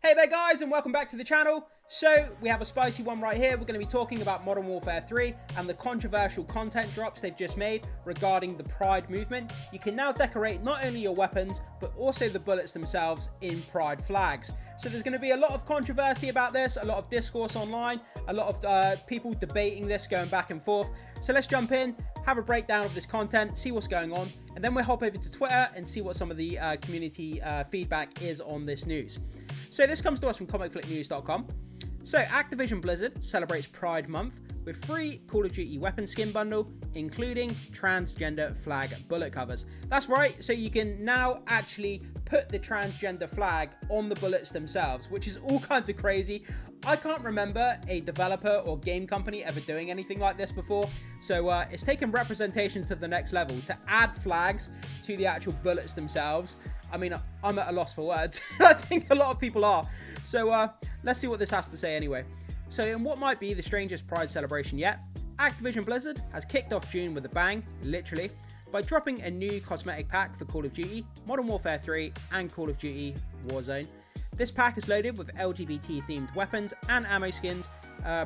Hey there guys, and welcome back to the channel. So we have a spicy one right here. We're going to be talking about Modern Warfare 3 and the controversial content drops they've just made regarding the Pride movement. You can now decorate not only your weapons but also the bullets themselves in Pride flags. So there's going to be a lot of controversy about this, a lot of discourse online, a lot of people debating this, going back and forth. So let's jump in, have a breakdown of this content, see what's going on, and then we'll hop over to Twitter and see what some of the community feedback is on this news. So this comes to us from comicflipnews.com. So Activision Blizzard celebrates Pride Month with free Call of Duty Weapons skin bundle, including transgender flag bullet covers. That's right, so you can now actually put the transgender flag on the bullets themselves, which is all kinds of crazy. I can't remember a developer or game company ever doing anything like this before, so it's taken representation to the next level to add flags to the actual bullets themselves. I mean, I'm at a loss for words. I think a lot of people are. So let's see what this has to say anyway. So in what might be the strangest Pride celebration yet, Activision Blizzard has kicked off June with a bang, literally, by dropping a new cosmetic pack for Call of Duty, Modern Warfare 3 and Call of Duty Warzone. This pack is loaded with LGBT themed weapons and ammo skins,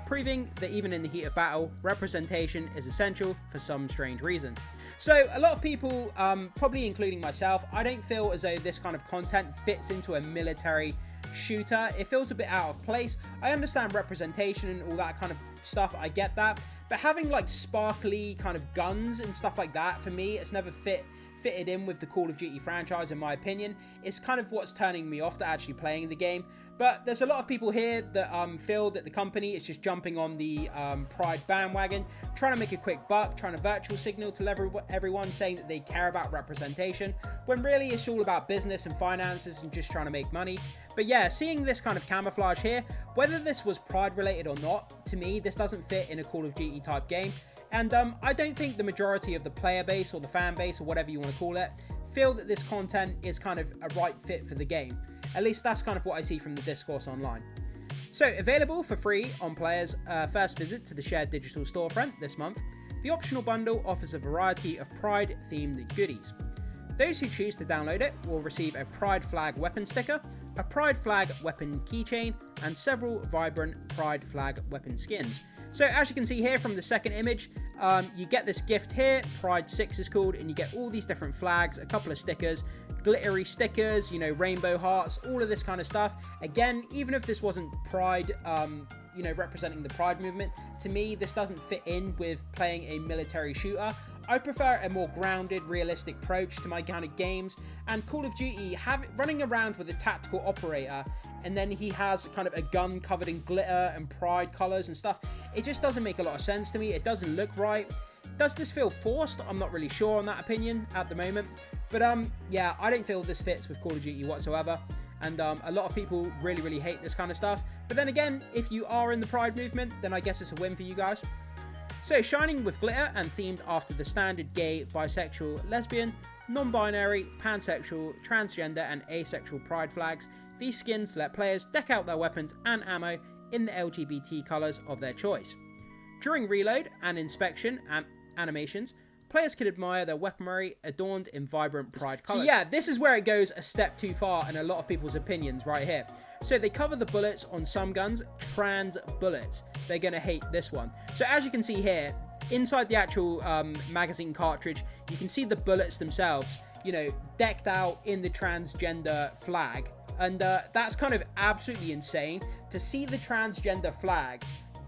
proving that even in the heat of battle, representation is essential for some strange reason. So a lot of people, probably including myself, I don't feel as though this kind of content fits into a military shooter. It feels a bit out of place. I understand representation and all that kind of stuff, I get that, but having like sparkly kind of guns and stuff like that, for me, it's never fitted in with the Call of Duty franchise, in my opinion. It's kind of what's turning me off to actually playing the game. But there's a lot of people here that feel that the company is just jumping on the Pride bandwagon, trying to make a quick buck, trying to virtual signal to everyone, saying that they care about representation, when really it's all about business and finances and just trying to make money. But yeah, seeing this kind of camouflage here, whether this was Pride related or not, to me, this doesn't fit in a Call of Duty type game. And I don't think the majority of the player base or the fan base or whatever you want to call it feel that this content is kind of a right fit for the game. At least that's kind of what I see from the discourse online. So available for free on players' first visit to the shared digital storefront this month, the optional bundle offers a variety of Pride themed goodies. Those who choose to download it will receive a Pride flag weapon sticker, a Pride flag weapon keychain, and several vibrant Pride flag weapon skins. So as you can see here from the second image, you get this gift here, Pride 6 is called, and you get all these different flags, a couple of stickers, glittery stickers, you know, rainbow hearts, all of this kind of stuff. Again, even if this wasn't Pride, you know, representing the Pride movement, to me, this doesn't fit in with playing a military shooter. I prefer a more grounded, realistic approach to my kind of games, and Call of Duty running around with a tactical operator, and then he has kind of a gun covered in glitter and Pride colors and stuff. It just doesn't make a lot of sense to me. It doesn't look right. Does this feel forced? I'm not really sure on that opinion at the moment. But yeah, I don't feel this fits with Call of Duty whatsoever. And a lot of people really hate this kind of stuff. But then again, if you are in the Pride movement, then I guess it's a win for you guys. So shining with glitter and themed after the standard gay, bisexual, lesbian, non-binary, pansexual, transgender and asexual Pride flags, these skins let players deck out their weapons and ammo in the LGBT colours of their choice. During reload and inspection animations, players can admire their weaponry adorned in vibrant Pride colours. So yeah, this is where it goes a step too far in a lot of people's opinions right here. So they cover the bullets on some guns, trans bullets. They're going to hate this one. So as you can see here, inside the actual magazine cartridge, you can see the bullets themselves, you know, decked out in the transgender flag. And that's kind of absolutely insane to see the transgender flag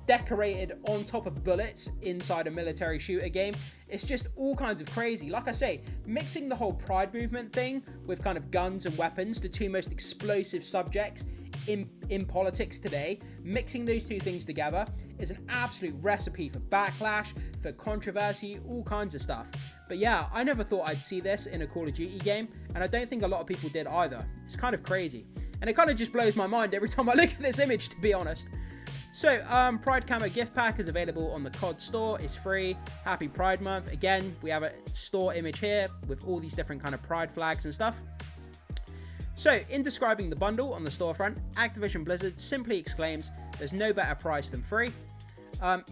decorated on top of bullets inside a military shooter game. It's just all kinds of crazy. Like I say, mixing the whole Pride movement thing with kind of guns and weapons, the two most explosive subjects in politics today, mixing those two things together is an absolute recipe for backlash, for controversy, all kinds of stuff. But yeah, I never thought I'd see this in a Call of Duty game, and I don't think a lot of people did either. It's kind of crazy, and it kind of just blows my mind every time I look at this image, to be honest. So, Pride Camo gift pack is available on the COD store. It's free. Happy Pride Month. Again, we have a store image here with all these different kind of Pride flags and stuff. So, in describing the bundle on the storefront, Activision Blizzard simply exclaims, "There's no better price than free."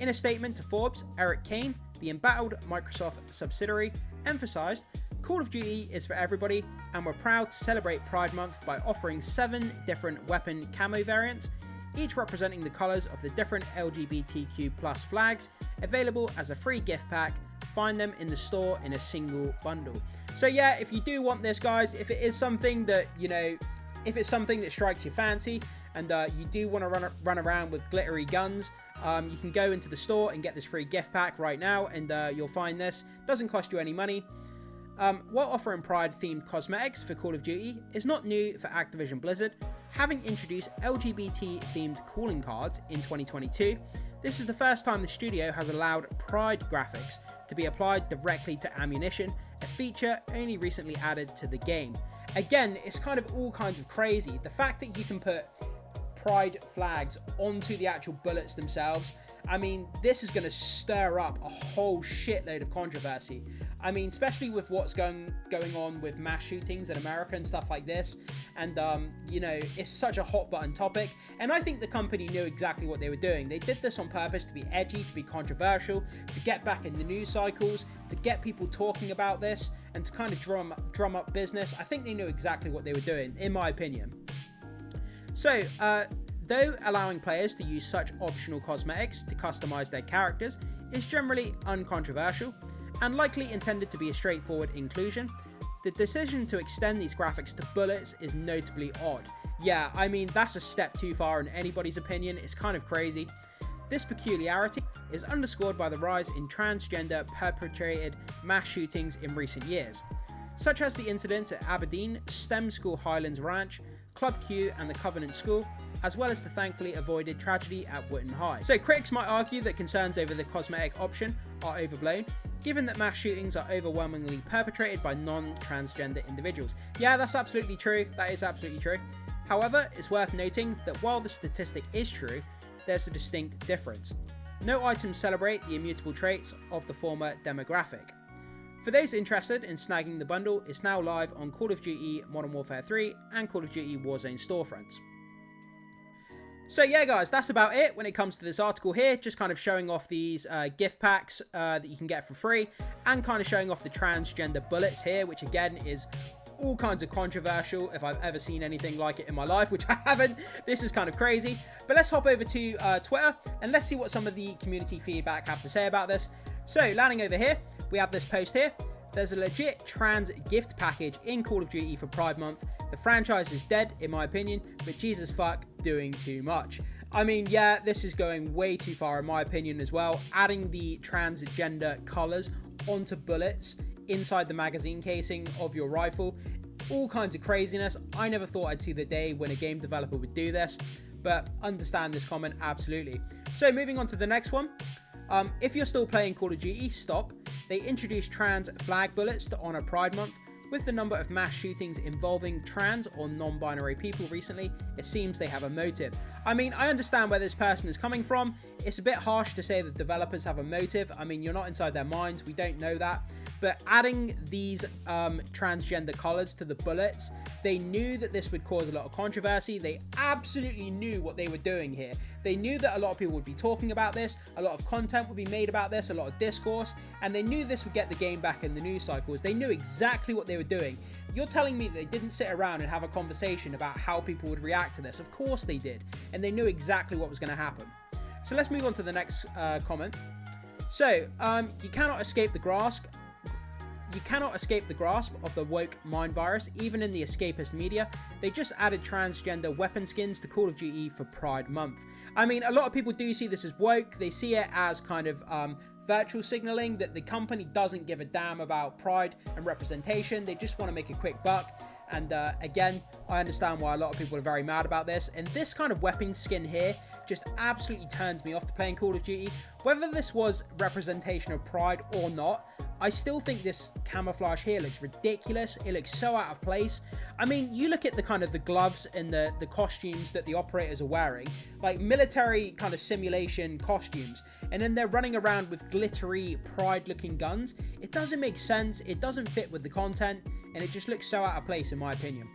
In a statement to Forbes, Eric Kane, the embattled Microsoft subsidiary, emphasized, "Call of Duty is for everybody, and we're proud to celebrate Pride Month by offering 7 different weapon camo variants, each representing the colours of the different LGBTQ+ flags, available as a free gift pack. Find them in the store in a single bundle. So yeah, if you do want this, guys, if it is something that, you know, if it's something that strikes your fancy, and you do want to run around with glittery guns, you can go into the store and get this free gift pack right now, and you'll find this. Doesn't cost you any money. While offering Pride-themed cosmetics for Call of Duty is not new for Activision Blizzard, having introduced LGBT-themed calling cards in 2022, this is the first time the studio has allowed Pride graphics to be applied directly to ammunition, a feature only recently added to the game. Again, it's kind of all kinds of crazy. The fact that you can put Pride flags onto the actual bullets themselves, I mean, this is going to stir up a whole shitload of controversy. I mean, especially with what's going on with mass shootings in America and stuff like this. And, you know, it's such a hot button topic. And I think the company knew exactly what they were doing. They did this on purpose to be edgy, to be controversial, to get back in the news cycles, to get people talking about this, and to kind of drum up business. I think they knew exactly what they were doing, in my opinion. So, though allowing players to use such optional cosmetics to customize their characters is generally uncontroversial, and likely intended to be a straightforward inclusion, the decision to extend these graphics to bullets is notably odd. Yeah, I mean, that's a step too far in anybody's opinion. It's kind of crazy. This peculiarity is underscored by the rise in transgender perpetrated mass shootings in recent years, such as the incidents at Aberdeen, STEM School Highlands Ranch, Club Q and the Covenant School, as well as the thankfully avoided tragedy at Wootton High. So critics might argue that concerns over the cosmetic option are overblown, given that mass shootings are overwhelmingly perpetrated by non-transgender individuals. Yeah, that's absolutely true. That is absolutely true. However, it's worth noting that while the statistic is true, there's a distinct difference. No items celebrate the immutable traits of the former demographic. For those interested in snagging the bundle, it's now live on Call of Duty Modern Warfare 3 and Call of Duty Warzone storefronts. So yeah, guys, that's about it when it comes to this article here. Just kind of showing off these gift packs that you can get for free, and kind of showing off the transgender bullets here, which again is all kinds of controversial if I've ever seen anything like it in my life, which I haven't. This is kind of crazy. But let's hop over to Twitter and let's see what some of the community feedback have to say about this. So landing over here, we have this post here. There's a legit trans gift package in Call of Duty for Pride Month. The franchise is dead, in my opinion, but Jesus fuck, doing too much. I mean, yeah, this is going way too far, in my opinion, as well. Adding the transgender colours onto bullets inside the magazine casing of your rifle. All kinds of craziness. I never thought I'd see the day when a game developer would do this, but understand this comment, absolutely. So moving on to the next one. If you're still playing Call of Duty, stop. They introduced trans flag bullets to honour Pride Month. With the number of mass shootings involving trans or non-binary people recently, it seems they have a motive. I mean, I understand where this person is coming from. It's a bit harsh to say that developers have a motive. I mean, you're not inside their minds. We don't know that. But adding these transgender colours to the bullets, they knew that this would cause a lot of controversy. They absolutely knew what they were doing here. They knew that a lot of people would be talking about this, a lot of content would be made about this, a lot of discourse, and they knew this would get the game back in the news cycles. They knew exactly what they were doing. You're telling me they didn't sit around and have a conversation about how people would react to this? Of course they did, and they knew exactly what was going to happen. So let's move on to the next comment. So, you cannot escape the grasp. You cannot escape the grasp of the woke mind virus, even in the escapist media. They just added transgender weapon skins to Call of Duty for Pride Month. I mean, a lot of people do see this as woke. They see it as kind of virtual signaling that the company doesn't give a damn about pride and representation. They just want to make a quick buck. And again, I understand why a lot of people are very mad about this. And this kind of weapon skin here just absolutely turns me off to playing Call of Duty. Whether this was representation of pride or not, I still think this camouflage here looks ridiculous. It looks so out of place. I mean, you look at the kind of the gloves and the costumes that the operators are wearing, like military kind of simulation costumes, and then they're running around with glittery pride looking guns. It doesn't make sense. It doesn't fit with the content, and it just looks so out of place in my opinion.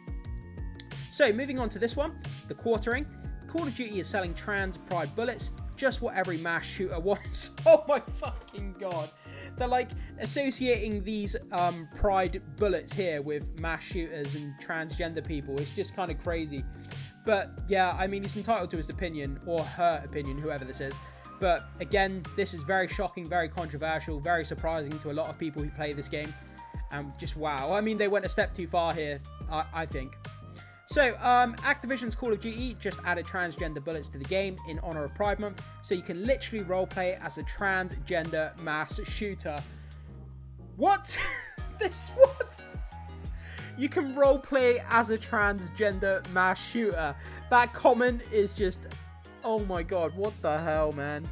So moving on to this one, the quartering. Call of Duty is selling trans pride bullets just what every mass shooter wants. Oh my fucking god. They're like associating these pride bullets here with mass shooters and transgender people. It's just kind of crazy. But yeah, I mean, he's entitled to his opinion, or her opinion, whoever this is. But again, this is very shocking, very controversial, very surprising to a lot of people who play this game. And just wow. I mean, they went a step too far here, I think. So, Activision's Call of Duty just added transgender bullets to the game in honor of Pride Month, so you can literally roleplay as a transgender mass shooter. What? What? You can roleplay as a transgender mass shooter. That comment is just, oh my god, what the hell, man?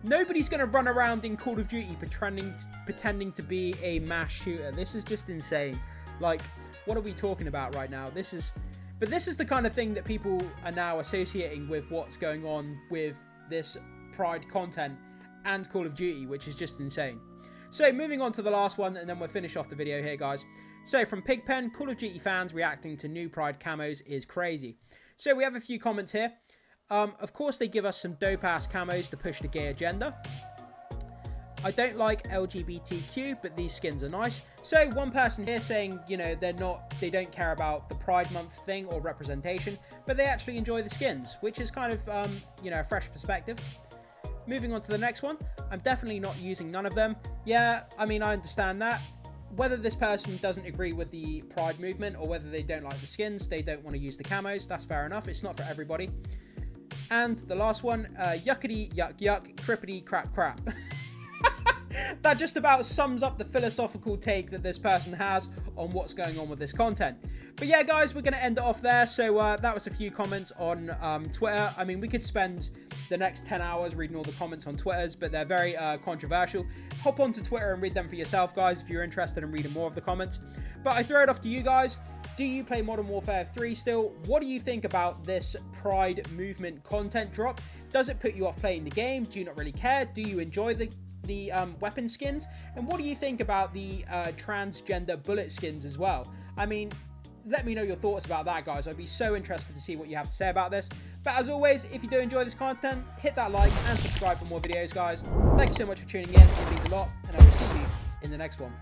Nobody's going to run around in Call of Duty pretending to be a mass shooter. This is just insane. Like, what are we talking about right now? But this is the kind of thing that people are now associating with what's going on with this Pride content and Call of Duty, which is just insane. So moving on to the last one, and then we'll finish off the video here, guys. So from Pigpen, Call of Duty fans reacting to new Pride camos is crazy. So we have a few comments here. Of course, they give us some dope-ass camos to push the gay agenda. I don't like LGBTQ, but these skins are nice. So one person here saying, you know, they don't care about the Pride Month thing or representation, but they actually enjoy the skins, which is kind of, you know, a fresh perspective. Moving on to the next one. I'm definitely not using none of them. Yeah, I mean, I understand that. Whether this person doesn't agree with the Pride movement or whether they don't like the skins, they don't want to use the camos, that's fair enough. It's not for everybody. And the last one, yuckity, yuck, yuck, crippity, crap, crap. That just about sums up the philosophical take that this person has on what's going on with this content. But yeah, guys, we're going to end it off there. So that was a few comments on Twitter. I mean, we could spend the next 10 hours reading all the comments on Twitters, but they're very controversial. Hop onto Twitter and read them for yourself, guys, if you're interested in reading more of the comments. But I throw it off to you guys. Do you play Modern Warfare 3 still? What do you think about this Pride movement content drop? Does it put you off playing the game? Do you not really care? Do you enjoy the weapon skins? And what do you think about the transgender bullet skins as well? I mean, let me know your thoughts about that, guys. I'd be so interested to see what you have to say about this. But as always, if you do enjoy this content, hit that like and subscribe for more videos, guys. Thank you so much for tuning in. It means a lot, and I will see you in the next one.